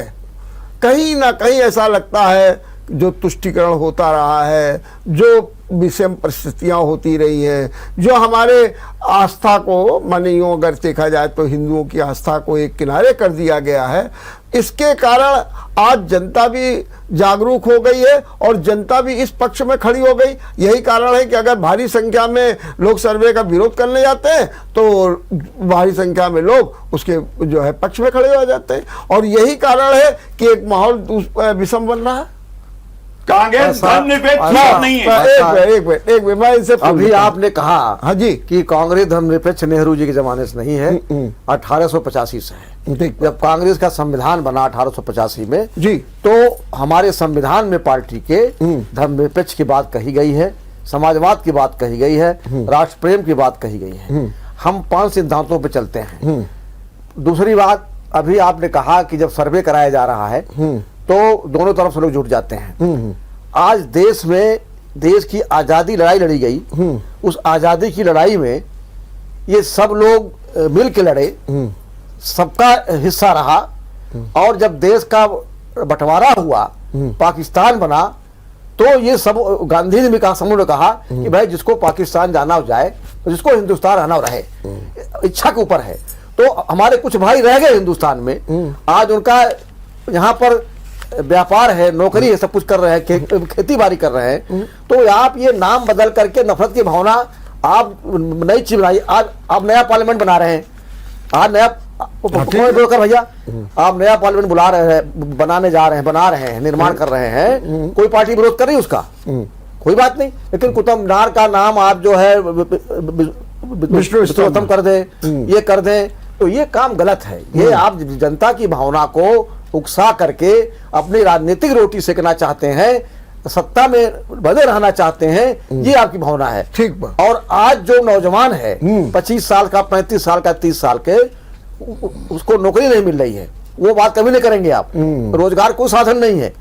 कहीं ना कहीं ऐसा लगता है जो तुष्टीकरण होता रहा है, जो विषम परिस्थितियाँ होती रही हैं, जो हमारे आस्था को माने यूँ अगर देखा जाए तो हिंदुओं की आस्था को एक किनारे कर दिया गया है, इसके कारण आज जनता भी जागरूक हो गई है और जनता भी इस पक्ष में खड़ी हो गई। यही कारण है कि अगर भारी संख्या में लोग सर्वे का विरोध करने जाते हैं तो भारी संख्या में लोग उसके जो है पक्ष में खड़े हो जाते हैं, और यही कारण है कि एक माहौल विषम बन रहा है। कांग्रेस धर्मनिरपेक्ष नहीं है। एक मिनट मैं इनसे अभी आपने कहा हाँ जी कि कांग्रेस धर्मनिरपेक्ष नेहरू जी के जमाने से नहीं है, 1885 से है। ठीक जब कांग्रेस का संविधान बना 1885 में जी तो हमारे संविधान में पार्टी के धर्मनिरपेक्ष की बात कही गई है समाजवाद की बात कही गई है, राष्ट्र प्रेम की बात कही गई है। हम 5 सिद्धांतों पे चलते हैं। दूसरी बात, अभी आपने कहा कि जब सर्वे कराया जा रहा है तो दोनों तरफ से लोग जुट जाते हैं। आज देश में देश की आजादी लड़ाई लड़ी गई, उस आजादी की लड़ाई में ये सब लोग मिल के लड़े, सबका हिस्सा रहा, और जब देश का बंटवारा हुआ, पाकिस्तान बना, तो ये सब गांधी ने भी कहा, समूह ने कहा कि भाई जिसको पाकिस्तान जाना हो जाए, तो जिसको हिंदुस्तान रहना हो रहे, इच्छा के ऊपर है। तो हमारे कुछ भाई रह गए हिंदुस्तान में, आज उनका यहाँ पर व्यापार है, नौकरी है, सब कुछ कर रहे हैं, खेती बाड़ी कर रहे हैं। तो आप ये नाम बदल करके नफरत की भावना, आप नई चीज बनाई। आज आप नया पार्लियामेंट बना रहे हैं, आज नया बोलकर भैया आप नया पार्लियामेंट बुला रहे हैं, बनाने जा रहे हैं, बना रहे हैं, निर्माण कर रहे हैं, कोई पार्टी विरोध कर रही है उसका, कोई बात नहीं। लेकिन कुतुब मीनार का नाम आप जो है विष्णु कर दे, ये कर दे, तो ये काम गलत है। ये आप जनता की भावना को उकसा करके अपनी राजनीतिक रोटी सेकना चाहते हैं, सत्ता में बने रहना चाहते हैं, ये आपकी भावना है। ठीक। और आज जो नौजवान है 25 साल का, 35 साल का, 30 साल के, उसको नौकरी नहीं मिल रही है, वो बात कभी नहीं करेंगे आप। रोजगार कोई साधन नहीं है।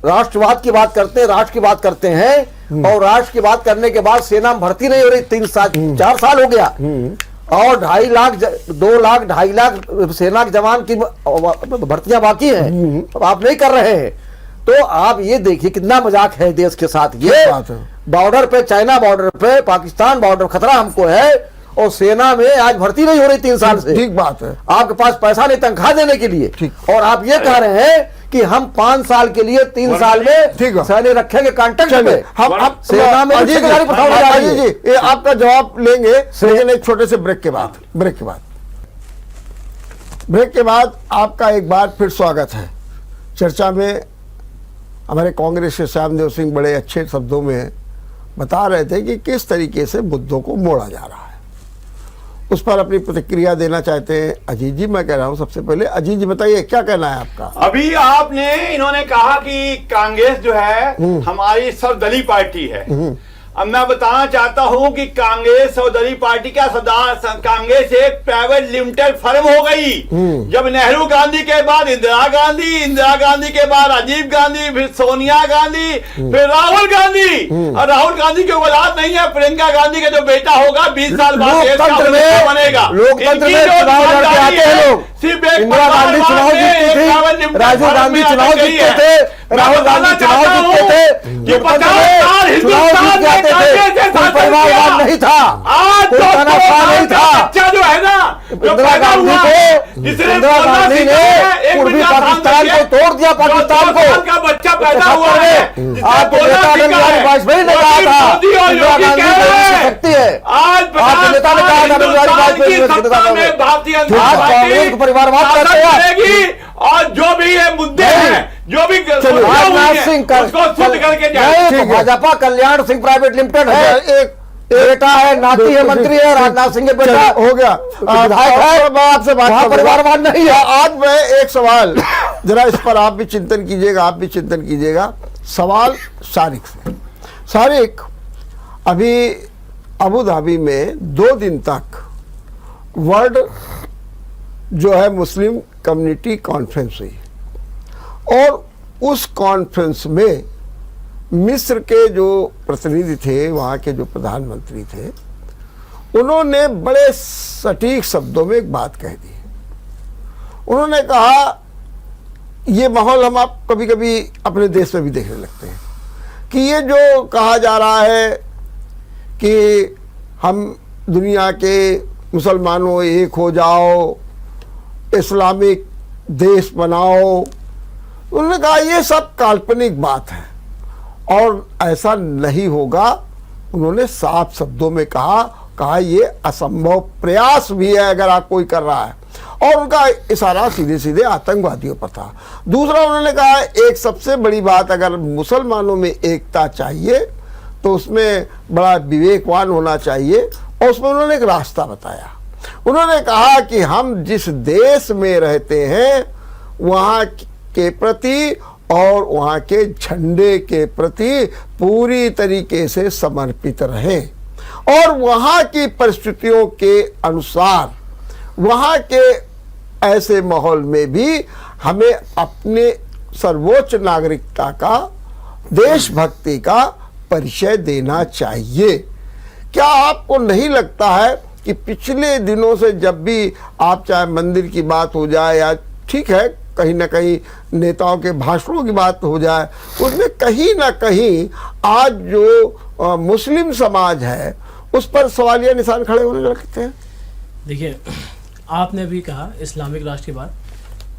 राष्ट्रवाद की बात करते हैं, राष्ट्र की बात करते हैं, और राष्ट्र की बात करने के बाद सेना में भर्ती नहीं हो रही, 3 साल 4 साल हो गया, और 2.5 लाख 2 लाख 2.5 लाख सेना के जवान की भर्तियां बाकी हैं, आप नहीं कर रहे हैं। तो आप ये देखिए कितना मजाक है देश के साथ। ये बॉर्डर पे, चाइना बॉर्डर पे, पाकिस्तान बॉर्डर खतरा हमको है, और सेना में आज भर्ती नहीं हो रही 3 साल से। ठीक बात है। आपके पास पैसा नहीं तनख्वाह देने के लिए, और आप ये कह रहे हैं कि हम 5 साल के लिए 3 साल में सैन्य रखेंगे कॉन्ट्रैक्ट पे। हम सेना में जी ये आपका जवाब लेंगे, लेकिन एक छोटे से ब्रेक के बाद आपका एक बार फिर स्वागत है चर्चा में। हमारे कांग्रेस के श्यामदेव सिंह बड़े अच्छे शब्दों में बता रहे थे कि किस तरीके से मुद्दों को मोड़ा जा रहा है, उस पर अपनी प्रतिक्रिया देना चाहते हैं अजीत जी। मैं कह रहा हूं सबसे पहले अजीत जी बताइए क्या कहना है आपका। अभी इन्होंने कहा कि कांग्रेस जो है हमारी सर्वदलीय पार्टी है। अब मैं बताना चाहता हूं कि कांग्रेस सर्वदलीय पार्टी का कांग्रेस एक प्राइवेट लिमिटेड फर्म हो गई। जब नेहरू गांधी के बाद इंदिरा गांधी के बाद राजीव गांधी, फिर सोनिया गांधी, फिर राहुल गांधी, और राहुल गांधी की औलाद नहीं है, प्रियंका गांधी का जो बेटा होगा 20 साल बाद बनेगा। लोकतंत्र में चुनाव लड़के आते हैं लोग। इंदिरा गांधी चुनाव जीतती थी, राजीव गांधी चुनाव जीतते थे, राहुल गांधी चुनाव जीतते थे, चुनाव जीत जाते थे, कोई परिवारवाद नहीं था, कोई तानाशाह नहीं था। जो है ना, इंदिरा गांधी ने पूर्वी पाकिस्तान को तोड़ दिया, पाकिस्तान को। का बच्चा पैदा हुआ है, आपके नेता अटल बिहारी वाजपेयी ने कहा था इंदिरा गांधी देश की शक्ति है। आपके नेता ने कहा था अटल बिहारी वाजपेयी भारतीय कांग्रेस को परिवारवाद करते हैं। और जो भी ये मुद्दे हैं, जो भी राजनाथ सिंह उसको शुद्ध करके जाए। भाजपा कल्याण सिंह प्राइवेट लिमिटेड है, एक बेटा है, नाती है, मंत्री है, राजनाथ सिंह के बेटा हो गया, विधायक है, आपसे बात परिवारवाद नहीं है। आज मैं एक सवाल जरा इस पर आप भी चिंतन कीजिएगा, आप भी चिंतन कीजिएगा। सवाल शारिक से। शारिक, अभी अबू धाबी में 2 दिन तक वर्ल्ड जो है मुस्लिम कम्युनिटी कॉन्फ्रेंस हुई, और उस कॉन्फ्रेंस में मिस्र के जो प्रतिनिधि थे, वहाँ के जो प्रधानमंत्री थे, उन्होंने बड़े सटीक शब्दों में एक बात कह दी। उन्होंने कहा, ये माहौल हम आप कभी कभी अपने देश में भी देखने लगते हैं कि ये जो कहा जा रहा है कि हम दुनिया के मुसलमानों एक हो जाओ, इस्लामिक देश बनाओ, उन्होंने कहा ये सब काल्पनिक बात है और ऐसा नहीं होगा। उन्होंने साफ शब्दों में कहा ये असंभव प्रयास भी है अगर आप कोई कर रहा है, और उनका इशारा सीधे सीधे आतंकवादियों पर था। दूसरा उन्होंने कहा एक सबसे बड़ी बात, अगर मुसलमानों में एकता चाहिए तो उसमें बड़ा विवेकवान होना चाहिए, और उसमें उन्होंने एक रास्ता बताया। उन्होंने कहा कि हम जिस देश में रहते हैं वहाँ के प्रति और वहाँ के झंडे के प्रति पूरी तरीके से समर्पित रहें और वहाँ की परिस्थितियों के अनुसार वहाँ के ऐसे माहौल में भी हमें अपने सर्वोच्च नागरिकता का, देशभक्ति का परिचय देना चाहिए। क्या आपको नहीं लगता है कि पिछले दिनों से जब भी आप चाहे मंदिर की बात हो जाए या ठीक है कहीं ना कहीं नेताओं के भाषणों की बात हो जाए, उसमें कहीं ना कहीं आज जो मुस्लिम समाज है उस पर सवालिया निशान खड़े होने लगते हैं? देखिए, आपने भी कहा इस्लामिक राष्ट्र की बात।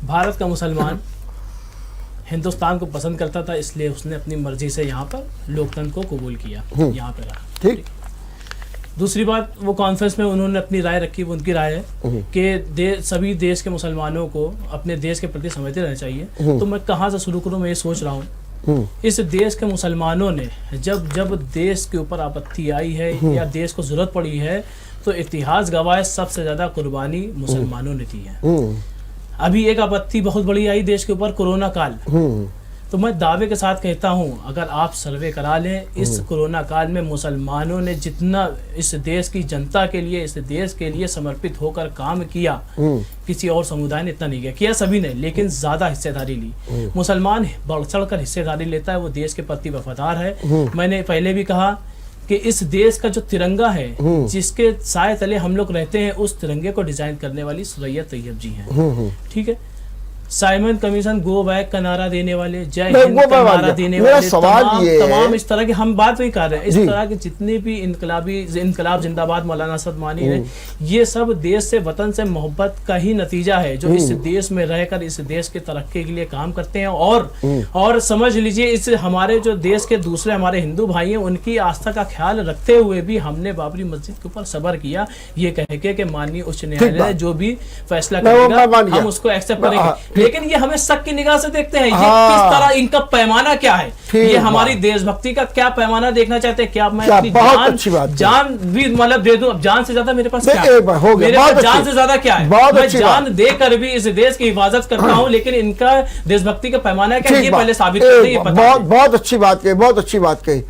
भारत का मुसलमान हिंदुस्तान को पसंद करता था, इसलिए उसने अपनी मर्जी से यहाँ पर लोकतंत्र को कबूल किया, यहाँ पे रहा। ठीक। दूसरी बात, वो कॉन्फ्रेंस में उन्होंने अपनी राय रखी, वो उनकी राय है कि सभी देश के मुसलमानों को अपने देश के प्रति समझते रहना चाहिए। तो मैं कहाँ से शुरू करूँ, मैं ये सोच रहा हूँ, इस देश के मुसलमानों ने जब जब देश के ऊपर आपत्ति आई है या देश को जरूरत पड़ी है, तो इतिहास गवाह है सबसे ज्यादा कुर्बानी मुसलमानों ने दी है। अभी एक आपत्ति बहुत बड़ी आई देश के ऊपर, कोरोना काल। तो मैं दावे के साथ कहता हूं, अगर आप सर्वे करा लें, इस कोरोना काल में मुसलमानों ने जितना इस देश की जनता के लिए, इस देश के लिए समर्पित होकर काम किया, किसी और समुदाय ने इतना नहीं किया, सभी ने, लेकिन ज्यादा हिस्सेदारी ली। मुसलमान बढ़ चढ़ कर हिस्सेदारी लेता है, वो देश के प्रति वफादार है। मैंने पहले भी कहा कि इस देश का जो तिरंगा है, जिसके साए तले हम लोग रहते हैं, उस तिरंगे को डिजाइन करने वाली सुरैया तैयब जी हैं। ठीक है, साइमन कमीशन गो बैक का नारा देने वाले, जय हिंद का नारा देने वाले, तमाम इस तरह के, हम बात वही कर रहे हैं, इस तरह के जितने भी इनकलाब जिंदाबाद मौलाना असद मानी है, ये सब देश से, वतन से मोहब्बत का ही नतीजा है, जो इस देश में रहकर इस देश के तरक्की के लिए काम करते हैं। और समझ लीजिए, इस हमारे जो देश के दूसरे हमारे हिंदू भाई हैं, उनकी आस्था का ख्याल रखते हुए भी हमने बाबरी मस्जिद के ऊपर सब्र किया, ये कह के माननीय उच्च न्यायालय जो भी फैसला करेगा हम उसको एक्सेप्ट करेंगे। लेकिन ये हमें शक की निगाह से देखते हैं, ये किस तरह, इनका पैमाना क्या है, ये हमारी देशभक्ति का क्या पैमाना देखना चाहते हैं। क्या मैं अपनी जान भी मतलब दे दूं? अब जान से ज्यादा मेरे पास क्या है? मेरे पास जान से ज्यादा क्या है? मैं जान देकर भी इस देश की हिफाजत करता हूं, लेकिन इनका देशभक्ति का पैमाना क्या है, ये पहले साबित करते हैं। बहुत अच्छी बात कही, बहुत अच्छी बात कही।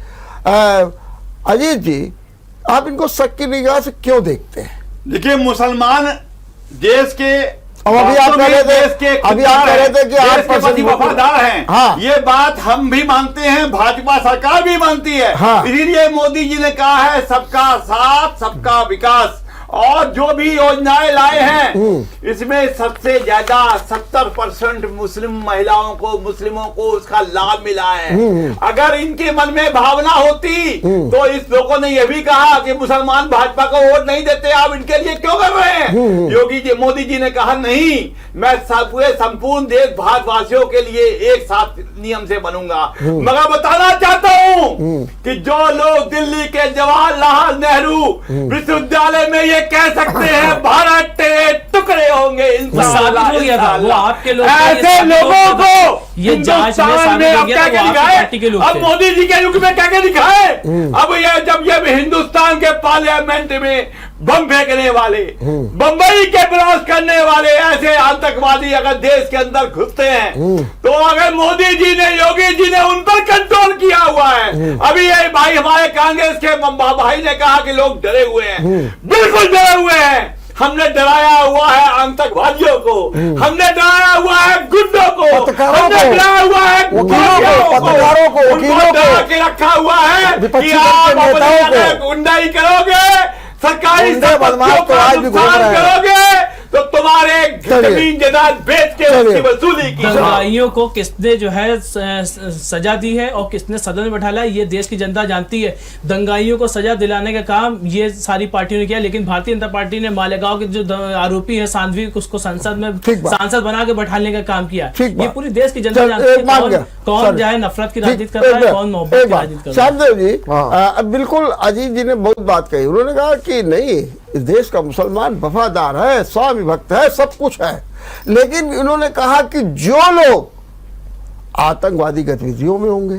अजीत जी, आप इनको शक की निगाह से क्यों देखते हैं? देखिए, मुसलमान देश के, अभी आप कह रहे थे कि देश के प्रति वफादार हैं। हाँ। ये बात हम भी मानते हैं, भाजपा सरकार भी मानती है। हाँ। इसीलिए मोदी जी ने कहा है सबका साथ सबका विकास, और जो भी योजनाएं लाए हैं इसमें सबसे ज्यादा 70% मुस्लिम महिलाओं को, मुस्लिमों को उसका लाभ मिला है। अगर इनके मन में भावना होती तो इस लोगों ने यह भी कहा कि मुसलमान भाजपा को वोट नहीं देते, आप इनके लिए क्यों कर रहे हैं? योगी जी, मोदी जी ने कहा नहीं, मैं पूरे संपूर्ण देश भारतवासियों के लिए एक साथ नियम से बनूंगा। मगर बताना चाहता हूं कि जो लोग दिल्ली के जवाहरलाल नेहरू विश्वविद्यालय में ये कह सकते हैं भारत के टुकड़े होंगे, इंशाअल्लाह, वो आपके लोग, ऐसे लोगों को ये जांच में अब क्या क्या दिखाए, अब मोदी जी के युग में क्या क्या दिखाए। अब ये जब ये हिंदुस्तान के पार्लियामेंट में बम फेंकने वाले, बंबई के विरोध करने वाले ऐसे आतंकवादी अगर देश के अंदर घुसते हैं, तो अगर मोदी जी ने, योगी जी ने उन पर कंट्रोल किया हुआ है। अभी ये भाई हमारे कांग्रेस के भाई ने कहा कि लोग डरे हुए हैं, बिल्कुल डरे हुए हैं। हमने डराया हुआ है आतंकवादियों को, हमने डराया हुआ है गुंडों को, हमने डराया हुआ है पत्रकारों को, उनको डरा के रखा हुआ है कि आप अपनी गुंडाई करोगे, सरकारी संपत्तियों का नुकसान करोगे, तो तुम्हारे जमीन जायदाद बेच के उसकी वसूली की। दंगाइयों को किसने जो है सजा दी है और किसने सदन में बैठाला है, ये देश की जनता जानती है। दंगाइयों को सजा दिलाने का काम ये सारी पार्टियों ने किया, लेकिन भारतीय जनता पार्टी ने मालेगांव के जो आरोपी है सांधवी, उसको संसद में सांसद बना के बैठाने का काम किया। ये पूरी देश की जनता जानती है कौन जो है नफरत की राजनीति कर रहा है, कौन मोहब्बत की राजनीति कर रहा है। शाहदेव जी, बिल्कुल अजीत जी ने बहुत बात कही। उन्होंने कहा कि नहीं, इस देश का मुसलमान वफादार है, स्वामी भक्त है, सब कुछ है, लेकिन इन्होंने कहा कि जो लोग आतंकवादी गतिविधियों में होंगे,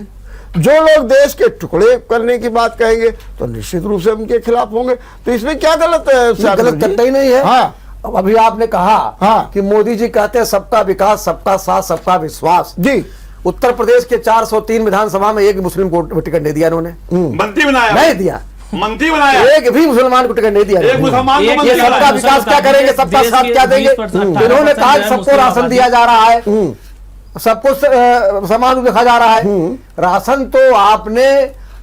जो लोग देश के टुकड़े करने की बात कहेंगे, तो निश्चित रूप से उनके खिलाफ होंगे। तो इसमें क्या गलत है? गलत करता ही नहीं है। हाँ। अब अभी आपने कहा कि मोदी जी कहते हैं सबका विकास, सबका साथ, सबका विश्वास। जी, उत्तर प्रदेश के 403 विधानसभा में एक मुस्लिम को टिकट नहीं दिया इन्होंने, मंत्री बनाया, नहीं दिया, मंत्री बनाया, एक भी मुसलमान को टिकट नहीं दिया। एक मुसलमान को एक मंत्री ये सबका बनाया। विकास क्या करेंगे, सबका साथ क्या देंगे? इन्होंने कहा कि सबको राशन दिया जा रहा है, सबको समान रूप देखा जा रहा है। राशन तो आपने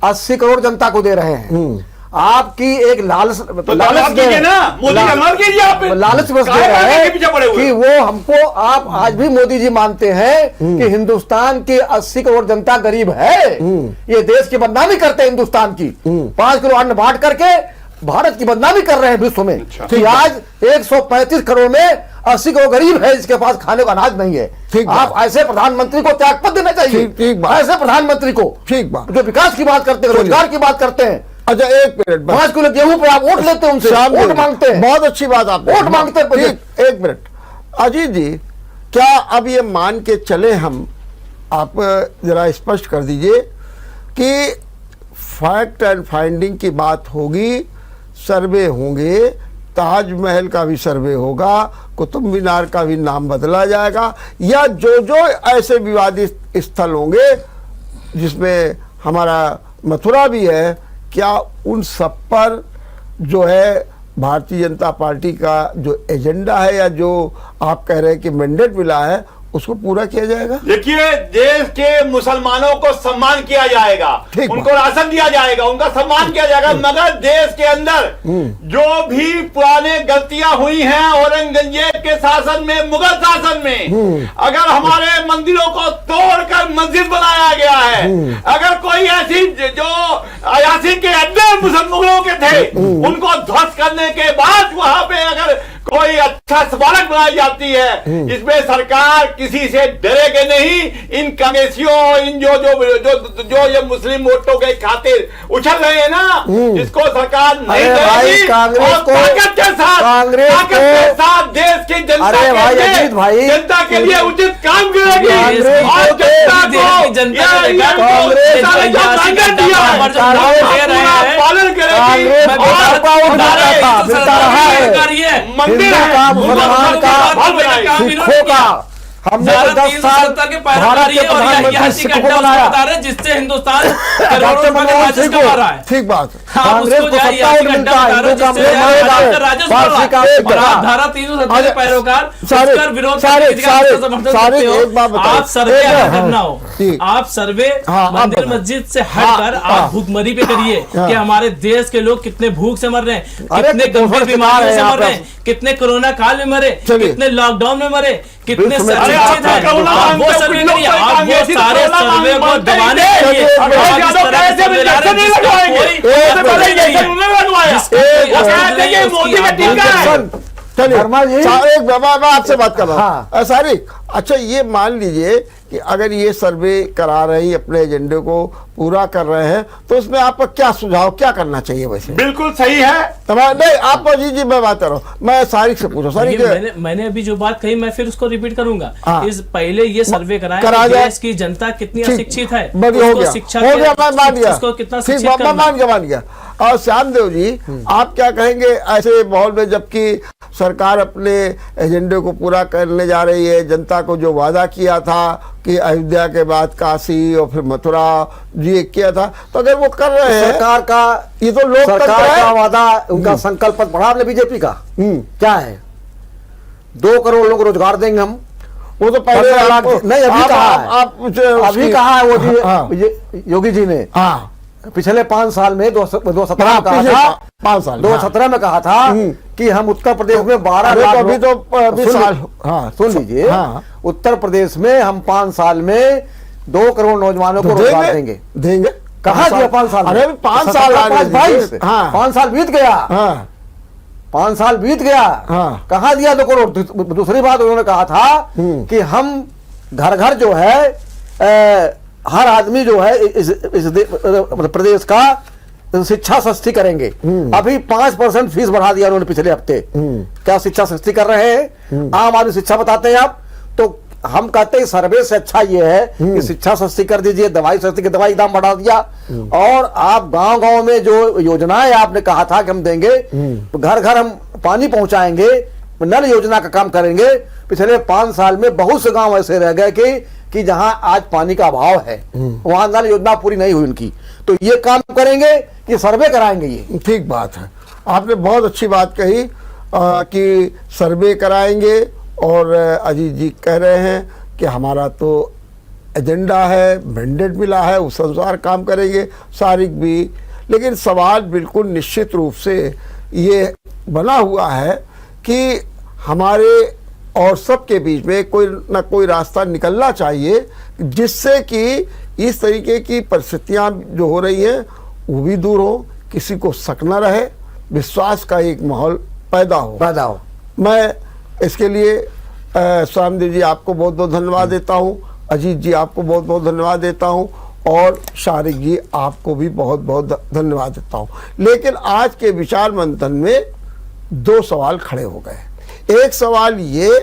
80 करोड़ जनता को दे रहे हैं, आपकी एक लालच तो लालच कीजिए ना, मोदी का लालच कीजिए आप, लालच बस दे काहे रहा काहे है के पीछे पड़े हुए? कि वो हमको, आप आज भी मोदी जी मानते हैं कि हिंदुस्तान की 80 करोड़ जनता गरीब है, ये देश की बदनामी करते हैं हिंदुस्तान की, 5 किलो अन्न बांट करके भारत की बदनामी कर रहे हैं विश्व में कि आज 135 करोड़ में 80 करोड़ गरीब है, इसके पास खाने को अनाज नहीं है। ठीक आप ऐसे प्रधानमंत्री को त्यागपत्र देना चाहिए, ठीक बात। ऐसे प्रधानमंत्री को ठीक बात। जो विकास की बात करते हैं, रोजगार की बात करते हैं। अच्छा, एक मिनट बस। 5 किलो गेहूं पे आप वोट लेते हैं उनसे, वोट मांगते हैं, बहुत अच्छी बात आपने, वोट मांगते हैं। ठीक, एक मिनट अजीत जी, क्या अब ये मान के चले हम, आप जरा स्पष्ट कर दीजिए कि फैक्ट एंड फाइंडिंग की बात होगी, सर्वे होंगे, ताजमहल का भी सर्वे होगा, कुतुब मीनार का भी नाम बदला जाएगा, या जो जो ऐसे विवादित स्थल होंगे जिसमें हमारा मथुरा भी है, क्या उन सब पर जो है भारतीय जनता पार्टी का जो एजेंडा है या जो आप कह रहे हैं कि मैंडेट मिला है उसको पूरा किया जाएगा? देखिए, देश के मुसलमानों को सम्मान किया जाएगा, ठीक उनको राशन दिया जाएगा, उनका सम्मान किया जाएगा, मगर देश के अंदर जो भी पुराने गलतियां हुई हैं औरंगजेब के शासन में, मुगल शासन में, अगर हमारे मंदिरों को तोड़कर मस्जिद बनाया गया है, अगर कोई ऐसी जो अयासी के अड्डे मुसलमानों के थे उनको ध्वस्त करने के बाद वहां पे अगर कोई अच्छा स्मारक बनाई जाती है, इसमें सरकार किसी से डरेगे नहीं। इन कांग्रेसियों, इन जो जो जो जो ये मुस्लिम वोटों के खातिर उछल रहे हैं ना, इसको सरकार नहीं डरेगी, और ताकत के साथ देश की जनता जनता के लिए उचित काम करेगी, और जनता को पालन करेगी। हिंदू का, मुसलमान का, सिखों का, हमने 10 साल भारत के प्रधानमंत्री सिखों को बनाया, जिससे हिंदुस्तान करोड़ों रुपए का राजस्व कमा रहा है। ठीक बात। कांग्रेस को सत्ता वोट मिलता है, हिंदू का धारा 370 के पैरोकार आप सर्वे करना हो, आप सर्वे मंदिर मस्जिद से हटकर आप भूखमरी पे करिए कि हमारे देश के लोग कितने भूख से मर रहे हैं, कितने गंभीर बीमारियों से मर रहे हैं, कितने कोरोना काल में मरे, कितने लॉकडाउन में मरे, कितने वो सर्वे करिए। आप वो सारे सर्वे को दबाने के लिए चलिए, मैं आपसे बात कर रहा हूँ सारिक। अच्छा, ये मान लीजिए कि अगर ये सर्वे करा रही, अपने एजेंडे को पूरा कर रहे हैं, तो उसमें आपका क्या सुझाव, क्या करना चाहिए? वैसे बिल्कुल सही है। नहीं, आप जी मैं बात कर रहा हूँ, मैं सारिक से पूछा। सारिक, मैंने अभी जो बात कही मैं फिर उसको रिपीट करूंगा। इस पहले ये सर्वे कराया देश की जनता कितनी अशिक्षित है, शिक्षा हो गया, मैं मान गया, उसको कितना मान गया। और श्यामदेव जी, आप क्या कहेंगे ऐसे माहौल में, जबकि सरकार अपने एजेंडे को पूरा करने जा रही है, जनता को जो वादा किया था कि अयोध्या के बाद काशी और फिर मथुरा जी किया था, तो अगर वो कर रहे हैं, सरकार का ये तो लोकतंत्र का वादा, उनका संकल्प पढ़ा आपने बीजेपी का क्या है? 2 करोड़ लोग रोजगार देंगे हम, वो तो पहले नहीं अभी कहा है वो योगी जी ने। पिछले 5 साल में 2017 में कहा था, 5 साल 2017 में कहा था कि हम उत्तर प्रदेश में 12 लाख, अभी तो 20 साल, सुन लीजिए, उत्तर प्रदेश में हम 5 साल में 2 करोड़ नौजवानों को रोजगार देंगे। कहा दिया 5 साल? अरे 5 साल 5 साल बीत गया, 5 साल बीत गया, कहा दिया 2 करोड़। दूसरी बात उन्होंने कहा था कि हम घर घर जो है हर आदमी जो है इस प्रदेश का शिक्षा सस्ती करेंगे। अभी 5% फीस बढ़ा दिया उन्होंने पिछले हफ्ते। क्या शिक्षा सस्ती कर रहे हैं? आम आदमी शिक्षा बताते हैं आप, तो हम कहते हैं सर्वे से अच्छा ये है कि शिक्षा सस्ती कर दीजिए, दवाई सस्ती की, दवाई दाम बढ़ा दिया, और आप गांव-गांव में जो योजनाएं आपने कहा था कि हम देंगे, घर घर हम पानी पहुंचाएंगे, नल योजना का काम करेंगे। पिछले 5 साल में बहुत से गांव ऐसे रह गए कि जहां आज पानी का अभाव है, वहां नल योजना पूरी नहीं हुई उनकी। तो ये काम करेंगे कि सर्वे कराएंगे? ये ठीक बात है, आपने बहुत अच्छी बात कही कि सर्वे कराएंगे। और अजीत जी कह रहे हैं कि हमारा तो एजेंडा है, मैंडेट मिला है, उस अनुसार काम करेंगे, सारिक भी। लेकिन सवाल बिल्कुल निश्चित रूप से ये बना हुआ है कि हमारे और सबके बीच में कोई ना कोई रास्ता निकलना चाहिए जिससे कि इस तरीके की परिस्थितियां जो हो रही हैं वो भी दूर हो, किसी को शक न रहे, विश्वास का एक माहौल पैदा हो। मैं इसके लिए स्वामीदेव जी आपको बहुत बहुत धन्यवाद देता हूँ, अजीत जी आपको बहुत बहुत धन्यवाद देता हूँ, और शारिक जी आपको भी बहुत बहुत धन्यवाद देता हूँ। लेकिन आज के विचार मंथन में 2 सवाल खड़े हो गए। एक सवाल ये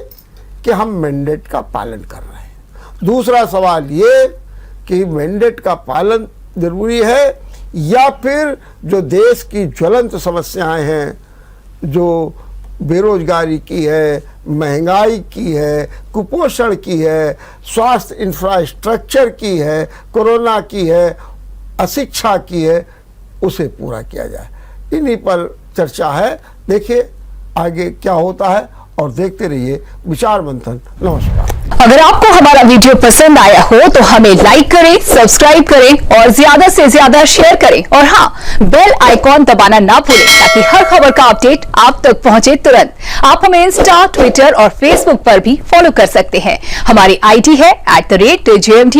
कि हम मैंडेट का पालन कर रहे हैं, दूसरा सवाल ये कि मैंडेट का पालन जरूरी है या फिर जो देश की ज्वलंत समस्याएं हैं, जो बेरोजगारी की है, महंगाई की है, कुपोषण की है, स्वास्थ्य इंफ्रास्ट्रक्चर की है, कोरोना की है, अशिक्षा की है, उसे पूरा किया जाए। इन्हीं पर चर्चा है। देखिए आगे क्या होता है और देखते रहिए विचार मंथन। नमस्कार। अगर आपको हमारा वीडियो पसंद आया हो तो हमें लाइक करें, सब्सक्राइब करें और ज्यादा से ज्यादा शेयर करें। और हाँ, बेल आइकॉन दबाना ना भूलें ताकि हर खबर का अपडेट आप तक पहुंचे तुरंत। आप हमें इंस्टा, ट्विटर और फेसबुक पर भी फॉलो कर सकते हैं। हमारी आईडी है @JMT